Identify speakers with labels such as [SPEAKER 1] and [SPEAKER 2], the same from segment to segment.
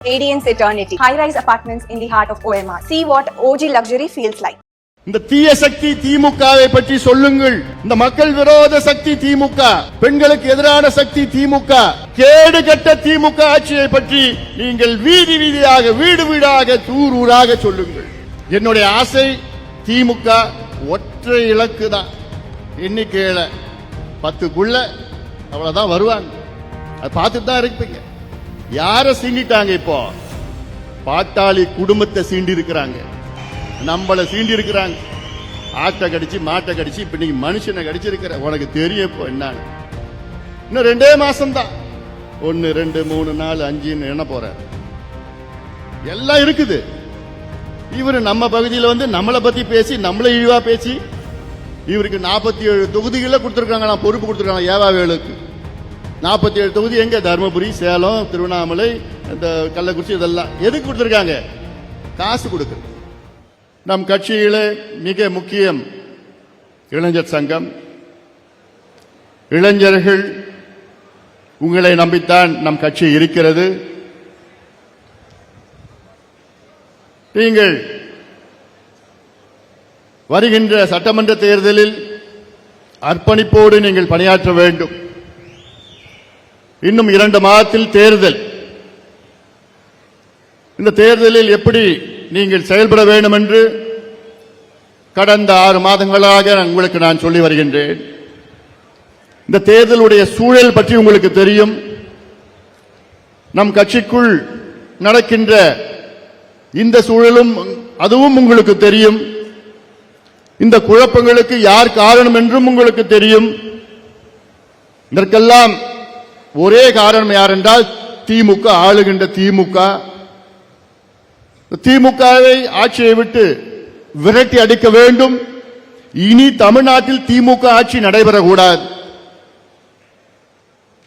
[SPEAKER 1] Radiance Eternity, high-rise apartments in the heart of OMR. See what OG luxury feels like.
[SPEAKER 2] இந்த தீய சக்தி திமுகவை பற்றி சொல்லுங்கள். இந்த மக்கள் விரோத சக்தி திமுக, பெண்களுக்கு எதிரான சக்தி திமுக, கேடு கட்ட திமுக ஆட்சியை பற்றி நீங்கள் வீதி வீதியாக வீடு வீடாக ஊர் ஊராக சொல்லுங்கள். என்னுடைய ஆசை திமுக ஒற்றை இலக்கு தான். எண்ணிக்கையில 10க்குள்ள அவ்வளவுதான் வருவாங்க. அது பார்த்துட்டு தான் இருப்பீங்க. யார சீண்டிட்டாங்க? இப்போ பாட்டாளி குடும்பத்தை சீண்டி இருக்கிறாங்க, நம்மள சீண்டி இருக்கிறாங்க. ஆட்டை கடிச்சு மாட்டை கடிச்சு இப்ப நீங்க மனுஷனை கடிச்சிருக்கிற உனக்கு தெரியும். இப்போ என்னன்னு இன்னும் 2 மாசம் தான். 1 2 3 4 5 என்ன போற எல்லாம் இருக்குது. இவரு நம்ம பகுதியில் வந்து நம்மளை பத்தி பேசி நம்மளை இழிவா பேசி இவருக்கு 47 தொகுதிகளை கொடுத்திருக்காங்க. நான் பொறுப்பு கொடுத்திருக்காங்க ஏவாவேலுக்கு. 47 தொகுதி எங்க? தர்மபுரி, சேலம், திருவண்ணாமலை, இந்த கள்ளக்குறிச்சி, இதெல்லாம் எதுக்கு கொடுத்திருக்காங்க? காசு கொடுக்குறது. நம் கட்சியில மிக முக்கியம் இளைஞர் சங்கம். இளைஞர்கள் உங்களை நம்பித்தான் நம் கட்சி இருக்கிறது. நீங்கள் வருகின்ற சட்டமன்ற தேர்தலில் அர்ப்பணிப்போடு நீங்கள் பணியாற்ற வேண்டும். இன்னும் 2 மாதத்தில் தேர்தல். இந்த தேர்தலில் எப்படி நீங்கள் செயல்பட வேண்டும் என்று கடந்த 6 மாதங்களாக உங்களுக்கு நான் சொல்லி வருகின்றேன். இந்த தேர்தலுடைய சூழல் பற்றி உங்களுக்கு தெரியும். நம் கட்சிக்குள் நடக்கின்ற இந்த சூழலும் அதுவும் உங்களுக்கு தெரியும். இந்த குழப்பங்களுக்கு யார் காரணம் என்றும் உங்களுக்கு தெரியும். இதற்கெல்லாம் ஒரே காரணம் யார் என்றால் திமுக, ஆளுகின்ற திமுக. திமுகவை ஆட்சியை விட்டு விரட்டி அடிக்க வேண்டும். இனி தமிழ்நாட்டில் திமுக ஆட்சி நடைபெறக்கூடாது.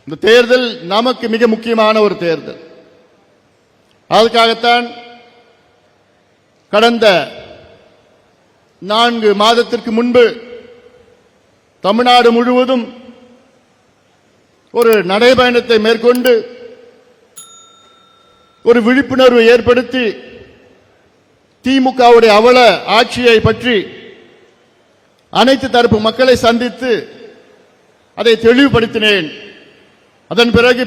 [SPEAKER 2] இந்த தேர்தல் நமக்கு மிக முக்கியமான ஒரு தேர்தல். அதுக்காகத்தான் கடந்த 4 மாதத்திற்கு முன்பு தமிழ்நாடு முழுவதும் ஒரு நடைபயணத்தை மேற்கொண்டு ஒரு விழிப்புணர்வு ஏற்படுத்தி திமுகவுடைய அவல ஆட்சியை பற்றி அனைத்து தரப்பு மக்களை சந்தித்து அதை தெளிவுபடுத்தினேன். அதன் பிறகு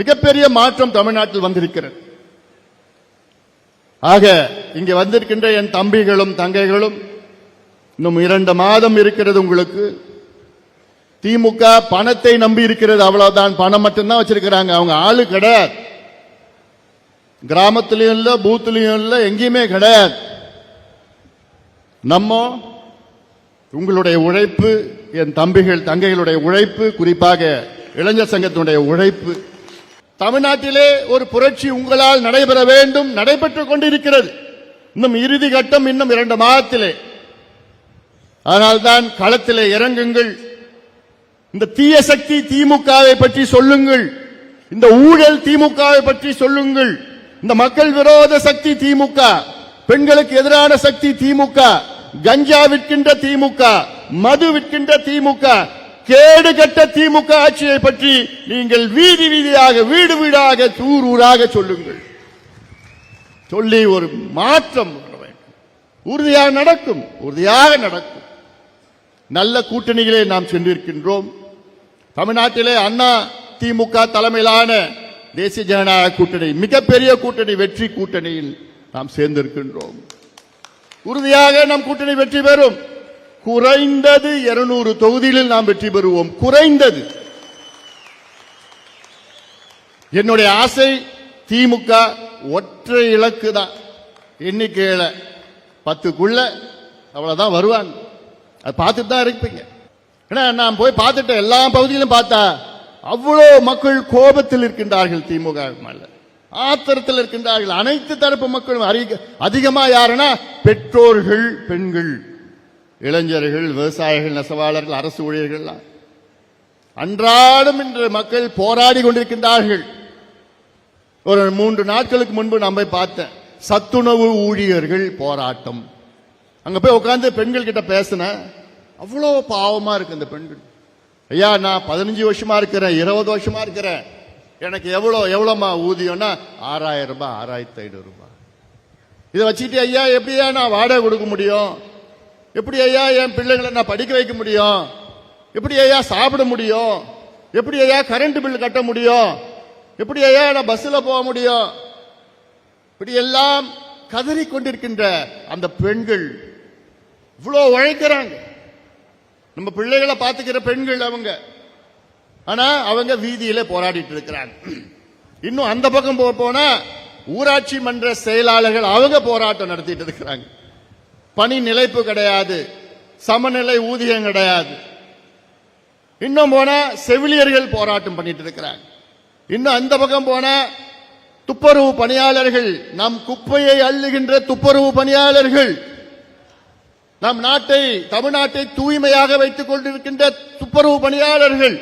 [SPEAKER 2] மிகப்பெரிய மாற்றம் தமிழ்நாட்டில் வந்திருக்கிறது. ஆக இங்கே வந்திருக்கின்ற என் தம்பிகளும் தங்கைகளும், இன்னும் 2 மாதம் இருக்கிறது உங்களுக்கு. திமுக பணத்தை நம்பி இருக்கிறது, அவ்வளவுதான். பணம் மட்டும்தான் வச்சிருக்கிறாங்க. அவங்க ஆளு கிடையாது. கிராமத்திலையும் இல்ல, பூத்திலையும் இல்ல, எங்கேயுமே கிடையாது. நம்ம உங்களுடைய உழைப்பு, என் தம்பிகள் தங்கைகளுடைய உழைப்பு, குறிப்பாக இளைஞர் சங்கத்தினுடைய உழைப்பு. தமிழ்நாட்டிலே ஒரு புரட்சி உங்களால் நடைபெற வேண்டும், நடைபெற்றுக் கொண்டிருக்கிறது. இன்னும் இறுதி கட்டம் இன்னும் 2 மாதத்திலே. அதனால்தான் களத்திலே இறங்குங்கள். இந்த தீய சக்தி திமுகவை பற்றி சொல்லுங்கள். இந்த ஊழல் திமுகவை பற்றி சொல்லுங்கள். இந்த மக்கள் விரோத சக்தி திமுக, பெண்களுக்கு எதிரான சக்தி திமுக, கஞ்சா விற்கின்ற திமுக, மது விற்கின்ற திமுக, கேடு கட்ட திமுக ஆட்சியை பற்றி நீங்கள் வீதி வீதியாக வீடு வீடாக ஊர் ஊராக சொல்லுங்கள். சொல்லி ஒரு மாற்றம் வர வேண்டும். உறுதியாக நடக்கும், உறுதியாக நடக்கும். நல்ல கூட்டணிகளே நாம் சென்றிருக்கின்றோம். தமிழ்நாட்டிலே அண்ணா திமுக தலைமையிலான தேசிய ஜனநாயக கூட்டணி, மிகப்பெரிய கூட்டணி, வெற்றி கூட்டணியில் நாம் சேர்ந்திருக்கின்றோம். உறுதியாக நம் கூட்டணி வெற்றி பெறும். குறைந்தது 200 தொகுதிகளில் நாம் வெற்றி பெறுவோம். குறைந்தது. என்னுடைய ஆசை திமுக ஒற்றை இலக்கு தான். எண்ணிக்கையில 10க்குள்ள அவ்வளவுதான் வருவாங்க. அது பார்த்துட்டு தான் இருப்பீங்க. நான் போய் பார்த்துட்டேன். எல்லா பகுதியிலும் பார்த்தா அவ்வளோ மக்கள் கோபத்தில் இருக்கின்றார்கள். திமுக மேல ஆத்திரத்தில் இருக்கின்றார்கள். அனைத்து தரப்பு மக்களும் அதிகமா யாருன்னா பெற்றோர்கள், பெண்கள், இளைஞர்கள், விவசாயிகள், நெசவாளர்கள், அரசு ஊழியர்கள் அன்றாடம் இன்று மக்கள் போராடி கொண்டிருக்கின்றார்கள். ஒரு 3 நாட்களுக்கு முன்பு நான் போய் பார்த்தேன். சத்துணவு ஊழியர்கள் போராட்டம். அங்க போய் உட்கார்ந்து பெண்கள் கிட்ட பேசினேன். அவ்வளவு பாவமா இருக்கு இந்த பெண்கள். ஐயா, நான் 15 வருஷமா இருக்கிறேன், 20 வருஷமா இருக்கிறேன். எனக்கு எவ்வளோமா ஊதியம்னா 6000 ரூபாய், 6500 ரூபாய். இதை வச்சுட்டு ஐயா எப்படியா நான் வாடகை கொடுக்க முடியும், எப்படி ஐயா என் பிள்ளைங்களை நான் படிக்க வைக்க முடியும், எப்படி ஐயா சாப்பிட முடியும், எப்படி ஐயா கரண்ட் பில் கட்ட முடியும், எப்படி ஐயா நான் பஸ்ல போக முடியும், இப்படி எல்லாம் கதறி கொண்டிருக்கின்ற அந்த பெண்கள் இவ்வளவு உழைக்கிறாங்க. நம்ம பிள்ளைகளை பார்த்துக்கிற பெண்கள் அவங்க. ஆனா அவங்க வீதியில போராடிட்டு இருக்கிறாங்க. இன்னும் அந்த பக்கம் போனா ஊராட்சி மன்ற செயலாளர்கள் அவங்க போராட்டம் நடத்திட்டு இருக்கிறாங்க. பணி நிலைப்பு கிடையாது, சமநிலை ஊதியம் கிடையாது. இன்னும் போனா செவிலியர்கள் போராட்டம் பண்ணிட்டு இருக்கிறாங்க. இன்னும் அந்த பக்கம் போனா துப்புரவு பணியாளர்கள், நம் குப்பையை அள்ளுகின்ற துப்புரவு பணியாளர்கள், நம் நாட்டை தமிழ்நாட்டை தூய்மையாக வைத்துக் கொண்டிருக்கின்ற துப்புரவு பணியாளர்கள்,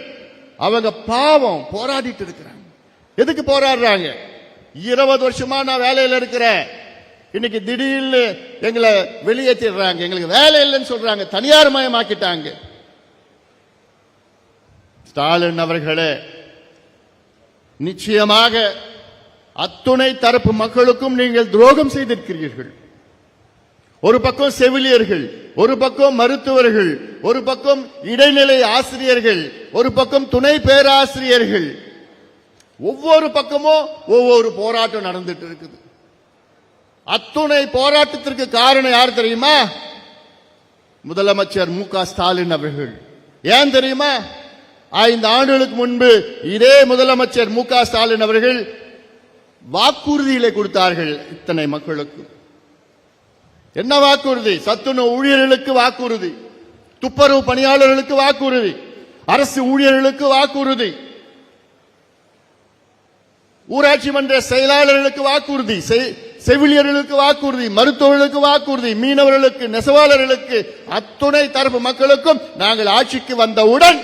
[SPEAKER 2] அவங்க பாவம் போராடிட்டு இருக்கிறாங்க. எதுக்கு போராடுறாங்க? 20 வருஷமா நான் வேலையில இருக்கிறேன், இன்னைக்கு திடீர்னு எங்களை வெளியேற்றிடுறாங்க, எங்களுக்கு வேலை இல்லைன்னு சொல்றாங்க, தனியார் மயமாக்கிட்டாங்க. ஸ்டாலின் அவர்களே, நிச்சயமாக அத்துணை தரப்பு மக்களுக்கும் நீங்கள் துரோகம் செய்திருக்கிறீர்கள். ஒரு பக்கம் செவிலியர்கள், ஒரு பக்கம் மருத்துவர்கள், ஒரு பக்கம் இடைநிலை ஆசிரியர்கள், ஒரு பக்கம் துணை பேராசிரியர்கள், ஒவ்வொரு பக்கமும் ஒவ்வொரு போராட்டம் நடந்துட்டு இருக்குது. அத்துணை போராட்டத்திற்கு காரணம் யார் தெரியுமா? முதலமைச்சர் மு.க. ஸ்டாலின் அவர்கள். ஏன் தெரியுமா? 5 ஆண்டுகளுக்கு முன்பு இதே முதலமைச்சர் மு.க. ஸ்டாலின் அவர்கள் வாக்குறுதிகளை கொடுத்தார்கள் இத்தனை மக்களுக்கு. என்ன வாக்குறுதி? சத்துணவு ஊழியர்களுக்கு வாக்குறுதி, துப்புரவு பணியாளர்களுக்கு வாக்குறுதி, அரசு ஊழியர்களுக்கு வாக்குறுதி, ஊராட்சி மன்ற செயலாளர்களுக்கு வாக்குறுதி, செவிலியர்களுக்கு வாக்குறுதி, மருத்துவர்களுக்கு வாக்குறுதி, மீனவர்களுக்கு, நெசவாளர்களுக்கு, அத்துணை தரப்பு மக்களுக்கும் நாங்கள் ஆட்சிக்கு வந்தவுடன்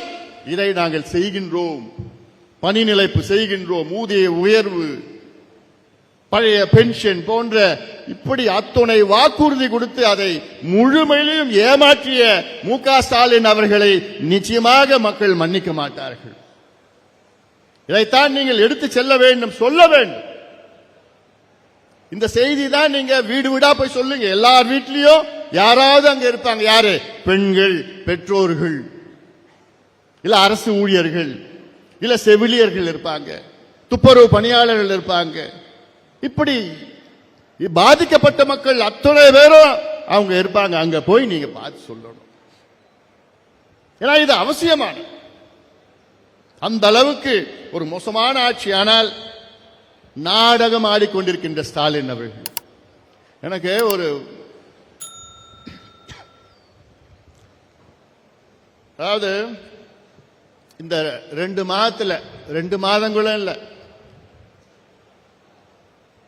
[SPEAKER 2] இதை நாங்கள் செய்கின்றோம், பணி நிலைப்பு செய்கின்றோம், ஊதிய உயர்வு, பழைய பென்ஷன் போன்ற இப்படி அத்துணை வாக்குறுதி கொடுத்து அதை முழுமையிலும் ஏமாற்றிய மு.க. ஸ்டாலின் அவர்களை நிச்சயமாக மக்கள் மன்னிக்க மாட்டார்கள். இதைத்தான் நீங்கள் எடுத்து செல்ல வேண்டும், சொல்ல வேண்டும். இந்த செய்தி தான் நீங்க வீடு வீடா போய் சொல்லுங்க. எல்லார் வீட்லயும் யாராவது அங்க இருப்பாங்க. யாரு? பெண்கள், பெற்றோர்கள், இல்ல அரசு ஊழியர்கள், இல்ல செவிலியர்கள் இருப்பாங்க, துப்புரவு பணியாளர்கள் இருப்பாங்க. இப்படி பாதிக்கப்பட்ட மக்கள் அத்தனை பேரும் அவங்க இருப்பாங்க. அங்க போய் நீங்க பார்த்து சொல்லணும். ஏன்னா இது அவசியமான, அந்த அளவுக்கு ஒரு மோசமான ஆட்சி. ஆனால் நாடகம் ஆடிக்கொண்டிருக்கின்ற ஸ்டாலின் அவர்கள். எனக்கு ஒரு அதாவது இந்த 2 மாதத்துல 2 மாதங்களும் இல்ல,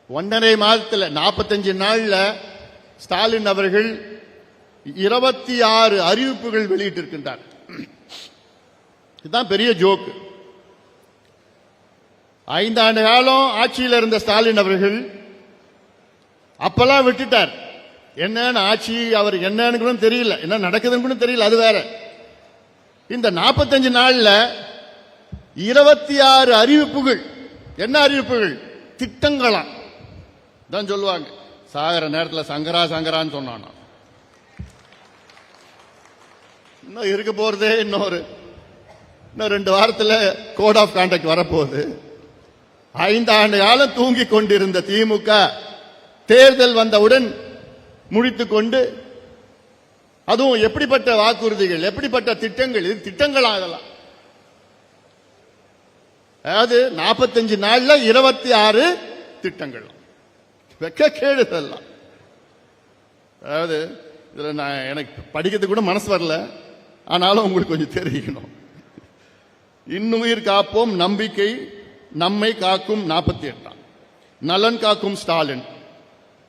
[SPEAKER 2] 1.5 மாதத்துல 45 நாள்ல ஸ்டாலின் அவர்கள் 26 அறிவிப்புகள் வெளியிட்டிருக்கின்றார். இதுதான் பெரிய ஜோக்கு. 5 ஆண்டு காலம் ஆட்சியில் இருந்த ஸ்டாலின் அவர்கள் அப்பெல்லாம் விட்டுட்டார். என்னன்னு ஆட்சி அவர் என்னன்னு கூட தெரியல, என்ன நடக்குதுன்னு கூட தெரியல, அது வேற. இந்த 45 நாள்ல 26 அறிவிப்புகள். என்ன அறிவிப்புகள்? திட்டங்களாம் தான் சொல்லுவாங்க. சாகர நேரத்தில் சங்கரா சங்கரான்னு சொன்னான். இன்னும் இருக்க போறதே இன்னும் 2 வாரத்தில் கோட் ஆஃப் கான்டக்ட் வரப்போகுது. 5 ஆண்டு காலம் தூங்கிக் கொண்டிருந்த திமுக தேர்தல் வந்தவுடன் முடித்துக் கொண்டு, அதுவும் எப்படிப்பட்ட வாக்குறுதிகள், எப்படிப்பட்ட திட்டங்கள், இது திட்டங்களா அதெல்லாம். அதாவது 45 நாள்ல 26 திட்டங்கள். வெக்க கேடு இதெல்லாம். அதாவது இதுல நான் எனக்கு படிக்கிறதுக்கு கூட மனசு வரல, ஆனாலும் உங்களுக்கு கொஞ்சம் தெரிவிக்கணும். இன்னுயிர் காப்போம் நம்பிக்கை நம்மை காக்கும் 48, நலன் காக்கும் ஸ்டாலின்.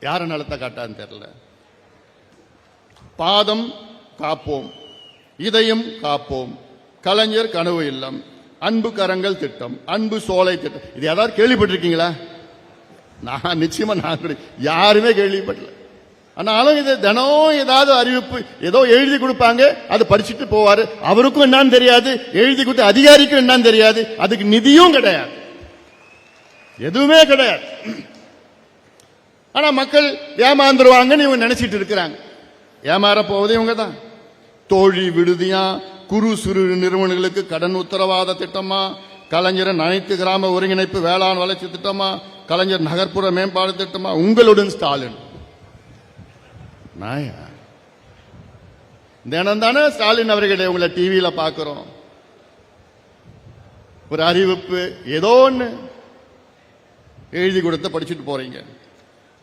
[SPEAKER 2] யார நலத்தை காட்டான்னு தெரியல. பாதம் காப்போம், இதயம் காப்போம், கலைஞர் கனவு இல்லம், அன்பு கரங்கள் திட்டம், அன்பு சோலை திட்டம். இது யாராவது கேள்விப்பட்டிருக்கீங்களா? நான் நிச்சயமா யாருமே கேள்விப்படல. ஆனாலும் இது தினம் ஏதாவது அறிவிப்பு ஏதோ எழுதி கொடுப்பாங்க, அது படிச்சுட்டு போவாரு. அவருக்கும் என்னன்னு தெரியாது, எழுதி கொடுத்த அதிகாரிக்கும் என்னன்னு தெரியாது, அதுக்கு நிதியும் கிடையாது. எதுவுமே கிடையாது. ஆனா மக்கள் ஏமாந்துருவாங்கன்னு இவங்க நினைச்சிட்டு இருக்கிறாங்க. ஏமாற போவதே இவங்க தான். தோழி விடுதியா, குறு சிறு நிறுவனங்களுக்கு கடன் உத்தரவாத திட்டமா, கலைஞர் அனைத்து கிராம ஒருங்கிணைப்பு வேளாண் வளர்ச்சி திட்டமா, கலைஞர் நகர்ப்புற மேம்பாடு திட்டமா, உங்களுடன் ஸ்டாலின். தினம் தானே ஸ்டாலின் அவர்களை உங்களை டிவியில பாக்குறோம். ஒரு அறிவிப்பு ஏதோ ஒண்ணு எழுதி கொடுத்து படிச்சுட்டு போறீங்க.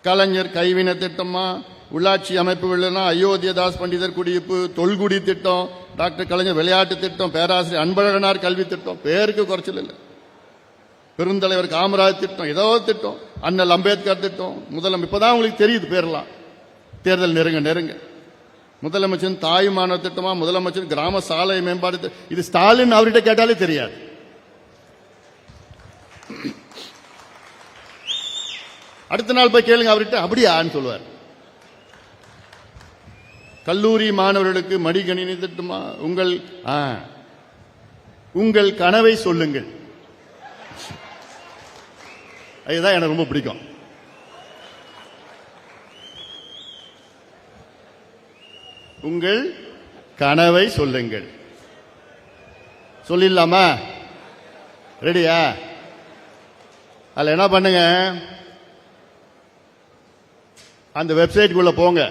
[SPEAKER 2] கலைஞர் கைவினை திட்டமா, உள்ளாட்சி அமைப்புகள்னா அயோத்தியதாஸ் பண்டிதர் குடியிருப்பு, தொல்குடி திட்டம், டாக்டர் கலைஞர் விளையாட்டு திட்டம், பேராசிரியர் அன்பழகனார் கல்வி திட்டம், பேருக்கு குறைச்சல் இல்லை. பெருந்தலைவர் காமராஜ் திட்டம், ஏதோ திட்டம், அண்ணல் அம்பேத்கர் திட்டம், முதலமைச்சர் இப்பதான் உங்களுக்கு தெரியுது பேரெல்லாம். தேர்தல் நெருங்க முதலமைச்சர் தாயுமான திட்டமா, முதலமைச்சர் கிராம சாலை மேம்பாடு, இது ஸ்டாலின் அவர்கிட்ட கேட்டாலே தெரியாது. அடுத்த நாள் போய் கேளுங்க அவர்கிட்ட, அப்படியான்னு சொல்லுவார். கல்லூரி மாணவர்களுக்கு மடிக்கணினி திட்டமா, உங்கள் கனவை சொல்லுங்கள். அதுதான் எனக்கு ரொம்ப பிடிக்கும். உங்கள் கனவை சொல்லுங்கள். சொல்லிடலாமா? ரெடியா? அதுல என்ன பண்ணுங்க, அந்த வெப்சைட்டுக்குள்ள போங்க.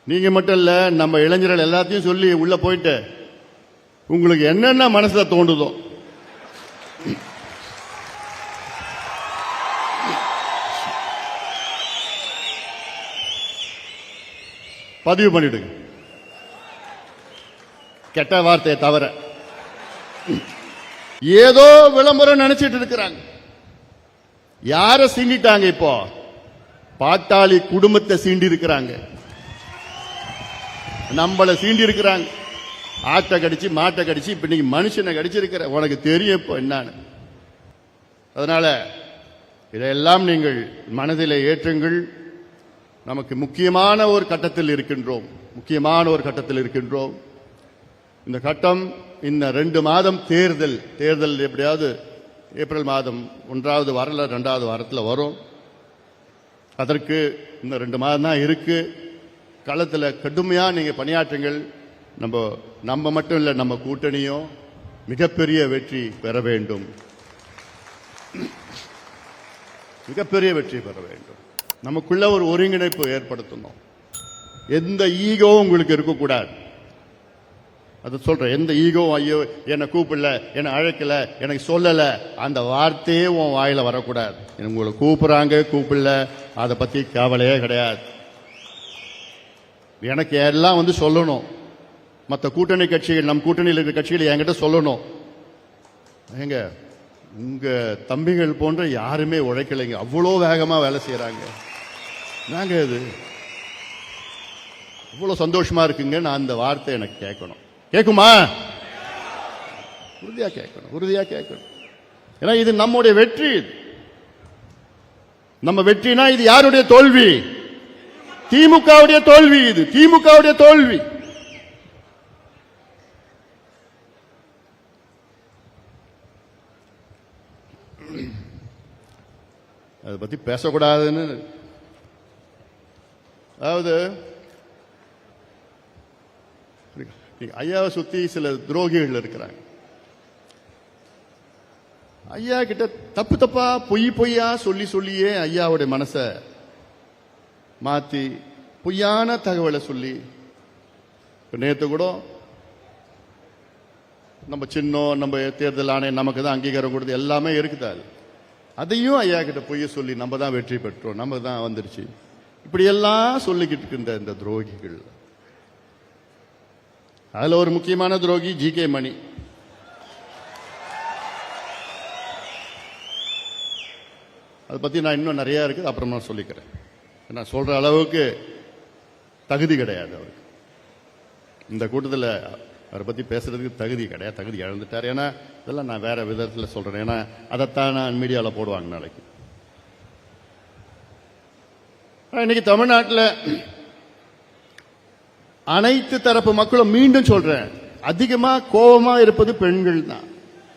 [SPEAKER 2] நீங்க மட்டும் இல்ல, நம்ம இளைஞர்கள் எல்லாத்தையும் சொல்லி உள்ள போயிட்டு உங்களுக்கு என்னென்ன மனசுல தோண்டுதோ பதிவு பண்ணிடுங்க. கெட்ட வார்த்தையை தவிர. ஏதோ விளம்பரம் நினைச்சிட்டு இருக்கிறாங்க. யார சீண்டிட்டாங்க? இப்போ பாட்டாளி குடும்பத்தை சீண்டி இருக்கிறாங்க, நம்மள சீண்டி இருக்கிறாங்க. ஆட்டை கடிச்சு மாட்டை கடிச்சு இப்ப நீங்க மனுஷனை கடிச்சிருக்கிற உனக்கு தெரியும் இப்போ என்னன்னு. அதனால இதையெல்லாம் நீங்கள் மனதிலே ஏற்றுங்கள். நமக்கு முக்கியமான ஒரு கட்டத்தில் இருக்கின்றோம். இந்த கட்டம் இந்த 2 மாதம் தேர்தல் எப்படியாவது ஏப்ரல் மாதம் 1வது வாரம் 2வது வாரத்தில் வரும். அதற்கு இந்த 2 மாதம் தான் இருக்கு. களத்தில் கடுமையா நீங்க பணியாற்றுங்கள். நம்ம மட்டும் இல்ல, நம்ம கூட்டணியும் மிகப்பெரிய வெற்றி பெற வேண்டும். நமக்குள்ள ஒரு ஒருங்கிணைப்பு ஏற்படுத்தணும். எந்த ஈகோவும் உங்களுக்கு இருக்கக்கூடாது. அது சொல்றேன். எந்த ஈகோவும், ஐயோ என்னை கூப்பிடல, என்னை அழைக்கல, எனக்கு சொல்லல, அந்த வார்த்தையே உன் வாயில வரக்கூடாது. உங்களை கூப்பிடுறாங்க கூப்பிடல, அதை பத்தி கவலையே கிடையாது. எனக்கு எல்லாம் சொல்லணும். மற்ற கூட்டணி கட்சிகள், நம் கூட்டணியில் இருக்கிற கட்சிகள் என்கிட்ட சொல்லணும், எங்க உங்க தம்பிகள் போன்ற யாருமே உழைக்கலைங்க, அவ்வளோ வேகமா வேலை செய்யறாங்க, நாங்க இது இவ்வளவு சந்தோஷமா இருக்குங்க. நான் அந்த வார்த்தை எனக்கு கேட்கணும். கேட்குமா? உறுதியா கேட்கணும். ஏன்னா இது நம்முடைய வெற்றி. நம்ம வெற்றினா இது யாருடைய தோல்வி? திமுகவுடைய தோல்வி. இது திமுகவுடைய தோல்வி. அதை பத்தி பேசக்கூடாதுன்னு, அதாவது ஐயாவை சுத்தி சில துரோகிகள் இருக்கிறாங்க. ஐயா கிட்ட தப்பா பொய்யா சொல்லியே ஐயாவுடைய மனசை மாத்தி பொய்யான தகவலை சொல்லி, நேற்று கூட நம்ம சின்னம், நம்ம தேர்தல் ஆணையம் நமக்கு தான் அங்கீகாரம் கொடுத்து எல்லாமே இருக்குது. அதையும் ஐயா கிட்ட பொய்ய சொல்லி நம்ம தான் வெற்றி பெற்றோம், நம்ம தான் வந்துருச்சு, இப்படி எல்லாம் சொல்லிக்கிட்டு இருக்கின்ற இந்த துரோகிகள். அதுல ஒரு முக்கியமான துரோகி ஜி.கே. மணி. அதை பத்தி நான் இன்னும் நிறைய இருக்குது, அப்புறமா சொல்லிக்கிறேன். நான் சொல்ற அளவுக்கு தகுதி கிடையாது அவருக்கு. இந்த கூட்டத்தில் அவரை பத்தி பேசுறதுக்கு தகுதி கிடையாது, தகுதி இழந்துட்டார். ஏன்னா இதெல்லாம் நான் வேற விதத்தில் சொல்றேன். ஏன்னா அதைத்தான் நான் மீடியாவில் போடுவாங்க நாளைக்கு. இன்னைக்கு தமிழ்நாட்டில் அனைத்து தரப்பு மக்களும், மீண்டும் சொல்றேன், அதிகமா கோபமா இருப்பது பெண்கள் தான்.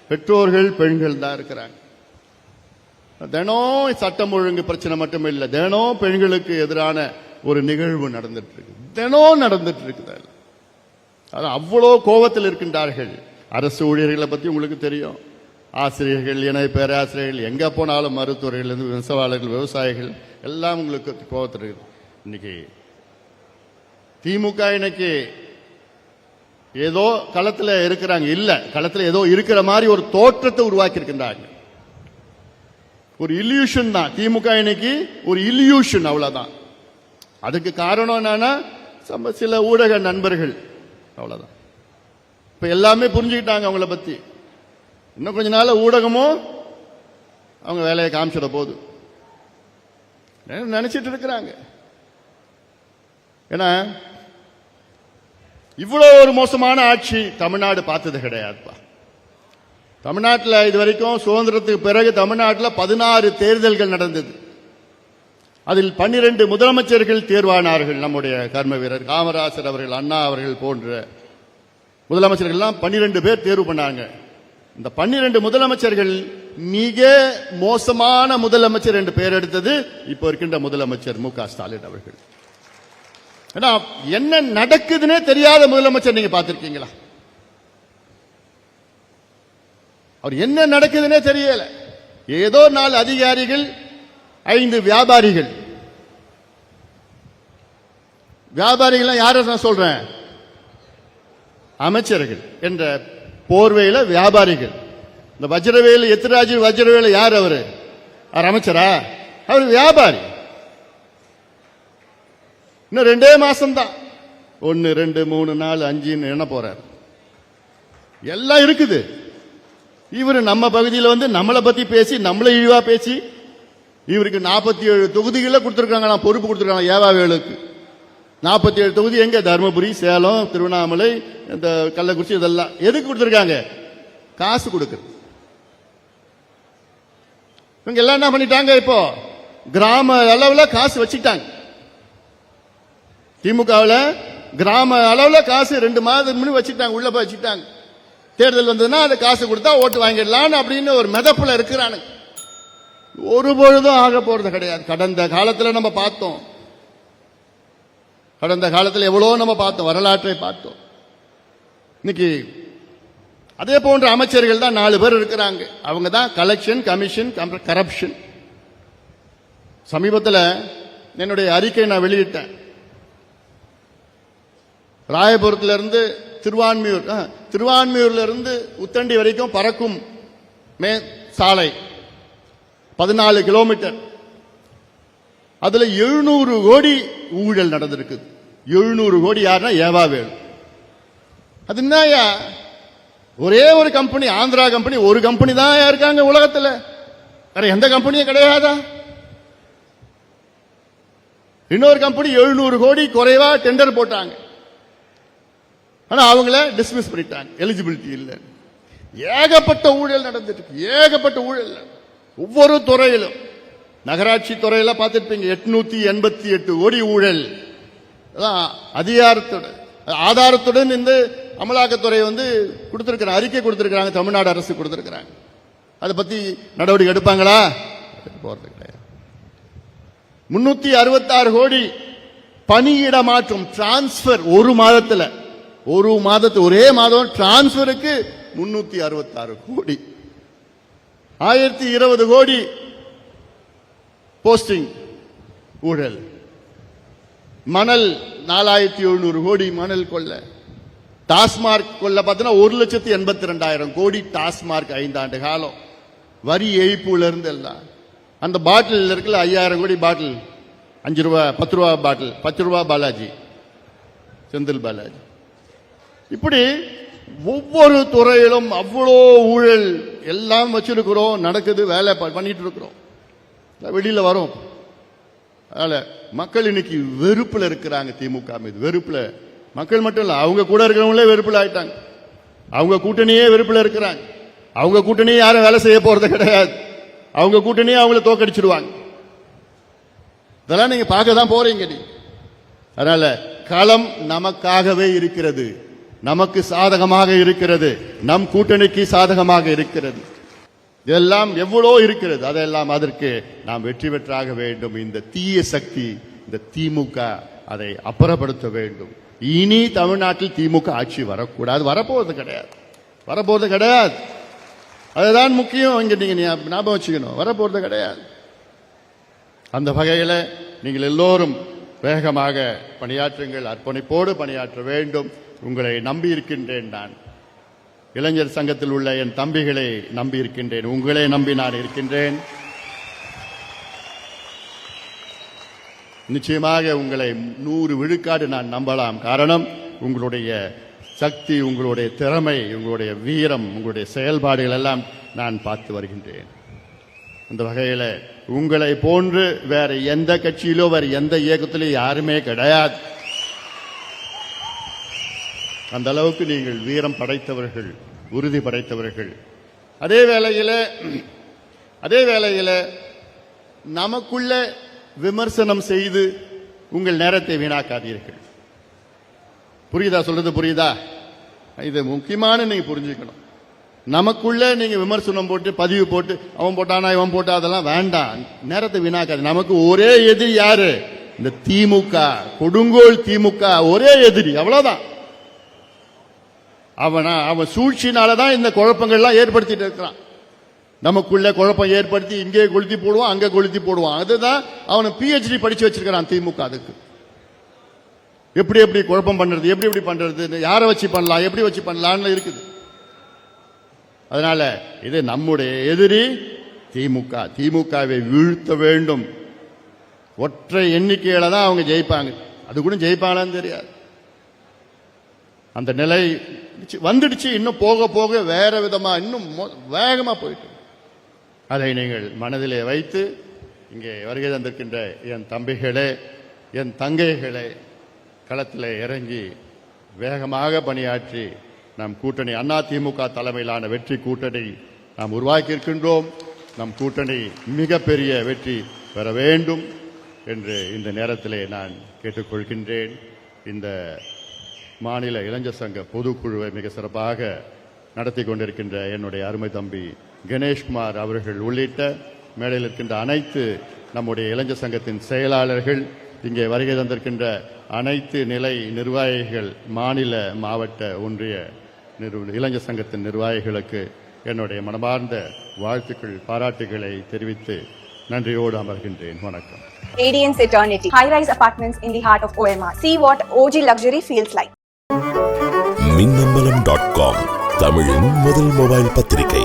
[SPEAKER 2] பெற்றோர்கள் பெண்கள் தான் இருக்கிறாங்க. தினம் சட்டம் ஒழுங்கு பிரச்சனை மட்டும் இல்லை, தினம் பெண்களுக்கு எதிரான ஒரு நிகழ்வு நடந்துட்டு இருக்கு, தினம் நடந்துட்டு இருக்குது. அவ்வளோ கோபத்தில் இருக்கின்றார்கள். அரசு ஊழியர்களை பத்தி உங்களுக்கு தெரியும். ஆசிரியர்கள், இணை பேராசிரியர்கள், எங்க போனாலும் மருத்துவர்கள், நெசவாளர்கள், விவசாயிகள் எல்லாம் உங்களுக்கு கோபத்தில் இருக்குது. இன்னைக்கு திமுக இன்னைக்கு ஏதோ களத்துல இருக்கிறாங்க, இல்ல களத்துல ஏதோ இருக்கிற மாதிரி ஒரு தோற்றத்தை உருவாக்கி இருக்கின்றாங்க. ஒரு இல்யூஷன் தான் திமுக இன்னைக்கு, ஒரு இல்யூஷன், அவ்வளவுதான். அதுக்கு காரணம் என்னன்னா சில ஊடக நண்பர்கள், அவ்வளவுதான். இப்ப எல்லாமே புரிஞ்சுக்கிட்டாங்க அவங்கள பத்தி. இன்னும் கொஞ்ச நாள் ஊடகமும் அவங்க வேலையை காமிச்சிட போகுது நினைச்சிட்டு இருக்கிறாங்க. ஏன்னா இவ்வளவு ஒரு மோசமான ஆட்சி தமிழ்நாடு பார்த்தது கிடையாதுப்பா. தமிழ்நாட்டில் இதுவரைக்கும் சுதந்திரத்துக்கு பிறகு தமிழ்நாட்டில் 16 தேர்தல்கள் நடந்தது. அதில் 12 முதலமைச்சர்கள் தேர்வானார்கள். நம்முடைய கர்ம வீரர் காமராசர் அவர்கள், அண்ணா அவர்கள் போன்ற முதலமைச்சர்கள் எல்லாம் 12 பேர் தேர்வு பண்ணாங்க. இந்த 12 முதலமைச்சர்கள் மிக மோசமான முதலமைச்சர் என்று பெயர் எடுத்தது இப்ப இருக்கின்ற முதலமைச்சர் மு.க. ஸ்டாலின் அவர்கள். என்ன நடக்குதுன்னே தெரியாத முதலமைச்சர் நீங்க பார்த்திருக்கீங்களா? அவர் என்ன நடக்குதுன்னே தெரியல. ஏதோ 4 அதிகாரிகள், 5 வியாபாரிகள். வியாபாரிகள் யார நான் சொல்றேன்? அமைச்சர்கள் என்ற போர்வையில வியாபாரிகள். இந்த வஜ்ரவேலு, எத்திராஜ் வஜ்ரவேலு யார்? அவரு அமைச்சரா? அவர் வியாபாரி. இன்னும் 2 மாசம் தான். 1, 2, 3, 4, 5 என்ன போறார். எல்லாம் இருக்குது. இவரு நம்ம பகுதியில் வந்து நம்மளை பத்தி பேசி, நம்மளை இழிவா பேசி, இவருக்கு 47 தொகுதிகளை கொடுத்திருக்காங்க, பொறுப்பு கொடுத்திருக்காங்க. ஏவாவேலுக்கு 47 தொகுதி எங்க? தர்மபுரி, சேலம், திருவண்ணாமலை, இந்த கள்ளக்குறிச்சி, இதெல்லாம் எதுக்கு கொடுத்திருக்காங்க? காசு கொடுக்குறது. இவங்க எல்லாம் என்ன பண்ணிட்டாங்க? இப்போ கிராம அளவுல காசு வச்சுட்டாங்க. திமுகவில் கிராம அளவுல காசு 2 மாதத்துக்கு முன்னாடி வச்சுட்டாங்க, உள்ள போய் வச்சுட்டாங்க. தேர்தல் வந்ததுன்னா அதை காசு கொடுத்தா ஓட்டு வாங்கிடலாம் அப்படின்னு ஒரு மெதப்புல இருக்கிறானு. ஒரு பொழுதும் ஆக போறது கிடையாது. கடந்த காலத்தில் நம்ம பார்த்தோம், கடந்த காலத்தில் எவ்வளவு நம்ம பார்த்தோம், வரலாற்றை பார்த்தோம். இன்னைக்கு அதே போன்ற அமைச்சர்கள் தான் 4 பேர் இருக்கிறாங்க. அவங்க தான் கலெக்ஷன், கமிஷன், கரப்ஷன். சமீபத்தில் என்னுடைய அறிக்கை நான் வெளியிட்டேன். ராயபுரத்திலிருந்து திருவான்மியூர்ல இருந்து உத்தண்டி வரைக்கும் பறக்கும் சாலை 14 கிலோமீட்டர். அதுல 700 கோடி ஊழல் நடந்திருக்கு. 700 கோடி யாருன்னா ஏவாவேலு. அது என்னயா? ஒரே ஒரு கம்பெனி, ஆந்திரா கம்பெனி, ஒரு கம்பெனி தான் இருக்காங்க உலகத்தில், வேற எந்த கம்பெனியும் கிடையாதா? இன்னொரு கம்பெனி 700 கோடி குறைவா டெண்டர் போட்டாங்க. ஆனா அவங்கள டிஸ்மிஸ் பண்ணிட்டாங்க, எலிஜிபிலிட்டி இல்லை. ஏகப்பட்ட ஊழல் நடந்துட்டு, ஏகப்பட்ட ஊழல் ஒவ்வொரு துறையிலும். நகராட்சி துறையில பார்த்திருப்பீங்க 888 கோடி ஊழல். அதிகாரத்துடன் ஆதாரத்துடன் இந்த அமலாக்கத்துறை வந்து கொடுத்திருக்கிறாங்க, அறிக்கை கொடுத்திருக்கிறாங்க, தமிழ்நாடு அரசு கொடுத்திருக்கிறாங்க. அதை பத்தி நடவடிக்கை எடுப்பாங்களா? போறது கிடையாது. 366 கோடி பணியிட மாற்றம், டிரான்ஸ்பர். ஒரு மாதத்து ஒரே மாதம் டிரான்ஸ்பருக்கு 366 கோடி. 1020 கோடி போஸ்டிங் ஊழல். மணல் 4700 கோடி மணல் கொள்ள. டாஸ்மார்க் கொள்ள பார்த்தீங்கன்னா 1,82,000 கோடி. டாஸ்மார்க் 5 ஆண்டு காலம் வரி ஏய்ப்புல இருந்து எல்லாம். அந்த பாட்டில் இருக்குல்ல 5000 கோடி பாட்டில், 5 ரூபாய் 10 ரூபாய் பாட்டில், 10 ரூபாய் பாலாஜி, செந்தில் பாலாஜி. இப்படி ஒவ்வொரு துறையிலும் அவ்வளோ ஊழல் எல்லாம் வச்சிருக்கிறோம், நடக்குது, வேலை பண்ணிட்டு இருக்கிறோம், வெளியில வரும். அதனால மக்கள் இன்னைக்கு வெறுப்புல இருக்கிறாங்க திமுக மீது. வெறுப்புல மக்கள் மட்டும் இல்ல, அவங்க கூட இருக்கிறவங்களே வெறுப்புல ஆயிட்டாங்க. அவங்க கூட்டணியே வெறுப்புல இருக்கிறாங்க. அவங்க கூட்டணியே யாரும் வேலை செய்ய போறது கிடையாது. அவங்க கூட்டணியே அவங்கள தோக்கடிச்சிருவாங்க. இதெல்லாம் நீங்க பார்க்க தான் போறீங்க. அதனால களம் நமக்காகவே இருக்கிறது, நமக்கு சாதகமாக இருக்கிறது, நம் கூட்டணிக்கு சாதகமாக இருக்கிறது. இதெல்லாம் எவ்வளோ இருக்கிறது. அதெல்லாம் அதற்கு நாம் வெற்றி பெற்றாக வேண்டும். இந்த தீய சக்தி, இந்த திமுக, அதை அப்புறப்படுத்த வேண்டும். இனி தமிழ்நாட்டில் திமுக ஆட்சி வரக்கூடாது. வரப்போவது கிடையாது. அதுதான் முக்கியம். இங்க நீங்க ஞாபகம் வச்சுக்கணும், வரப்போறது கிடையாது. அந்த வகையில் நீங்கள் எல்லோரும் வேகமாக பணியாற்றுங்கள், அர்ப்பணிப்போடு பணியாற்ற வேண்டும். உங்களை நம்பி இருக்கின்றேன். நான் இளைஞர் சங்கத்தில் உள்ள என் தம்பிகளை நம்பி இருக்கின்றேன். உங்களை நம்பி நான் இருக்கின்றேன். நிச்சயமாக உங்களை 100 விழுக்காடு நான் நம்பலாம். காரணம், உங்களுடைய சக்தி, உங்களுடைய திறமை, உங்களுடைய வீரம், உங்களுடைய செயல்பாடுகள் எல்லாம் நான் பார்த்து வருகின்றேன். அந்த வகையில் உங்களை போன்று வேற எந்த கட்சியிலோ வேற எந்த இயக்கத்திலோ யாருமே கிடையாது. அந்த அளவுக்கு நீங்கள் வீரம் படைத்தவர்கள், உறுதி படைத்தவர்கள். அதே வேளையில் நமக்குள்ள விமர்சனம் செய்து உங்கள் நேரத்தை வீணாக்காதீர்கள். புரியுதா? சொல்றது புரியுதா? இது முக்கியமான நீங்க புரிஞ்சுக்கணும். நமக்குள்ள நீங்க விமர்சனம் போட்டு பதிவு போட்டு அவன் போட்டானா இவன் போட்டா அதெல்லாம் வேண்டாம். நேரத்தை வீணாக்காது. நமக்கு ஒரே எதிரி யாரு? இந்த திமுக, கொடுங்கோல் திமுக ஒரே எதிரி. அவ்வளவுதான். அவன் சூழ்ச்சினாலதான் இந்த குழப்பங்கள்லாம் ஏற்படுத்திட்டு இருக்கிறான். நமக்குள்ள குழப்பம் ஏற்படுத்தி இங்கே கொளுத்தி போடுவான், அங்க கொளுத்தி போடுவான். அதுதான் அவனை PhD படிச்சு வச்சிருக்கிறான் திமுக. அதுக்கு எப்படி குழப்பம் பண்றது, எப்படி பண்றது, யாரை வச்சு பண்ணலாம், எப்படி வச்சு பண்ணலாம்னு இருக்குது. அதனால இது நம்முடைய எதிரி திமுக. திமுகவை வீழ்த்த வேண்டும். ஒற்றை எண்ணிக்கையில தான் அவங்க ஜெயிப்பாங்க. அது கூட ஜெயிப்பாங்களான்னு தெரியாது. அந்த நிலை வந்துடுச்சு. இன்னும் போக போக வேற விதமா இன்னும் வேகமா போயிட்டு, அதை நீங்கள் மனதிலே வைத்து இங்கே வருகை தந்திருக்கின்ற என் தம்பிகளே, என் தங்கைகளே, களத்தில் இறங்கி வேகமாக பணியாற்றி நம் கூட்டணி அதிமுக தலைமையிலான வெற்றி கூட்டணி நாம் உருவாக்கி இருக்கின்றோம். நம் கூட்டணி மிகப்பெரிய வெற்றி பெற வேண்டும் என்று இந்த நேரத்திலே நான் கேட்டுக்கொள்கின்றேன். இந்த மாநில இளைஞர் சங்க பொதுக்குழுவை மிக சிறப்பாக நடத்தி கொண்டிருக்கின்ற என்னுடைய அருமை தம்பி கணேஷ்குமார் அவர்கள் உள்ளிட்ட மேடையில் இருக்கின்ற அனைத்து நம்முடைய இளைஞர் சங்கத்தின் செயலாளர்கள், இங்கே வருகை தந்திருக்கின்ற அனைத்து நிலை நிர்வாகிகள், மாநில மாவட்ட ஒன்றிய இளைஞர் சங்கத்தின் நிர்வாகிகளுக்கு என்னுடைய மனமார்ந்த வாழ்த்துக்கள், பாராட்டுகளை தெரிவித்து நன்றியோடு அமர்கின்றேன். வணக்கம்.
[SPEAKER 1] Radiance Eternity, high-rise apartments in the heart of OMR. See what OG luxury feels like.
[SPEAKER 3] மின்னம்பலம்.com, தமிழின் முதல் மொபைல் பத்திரிகை.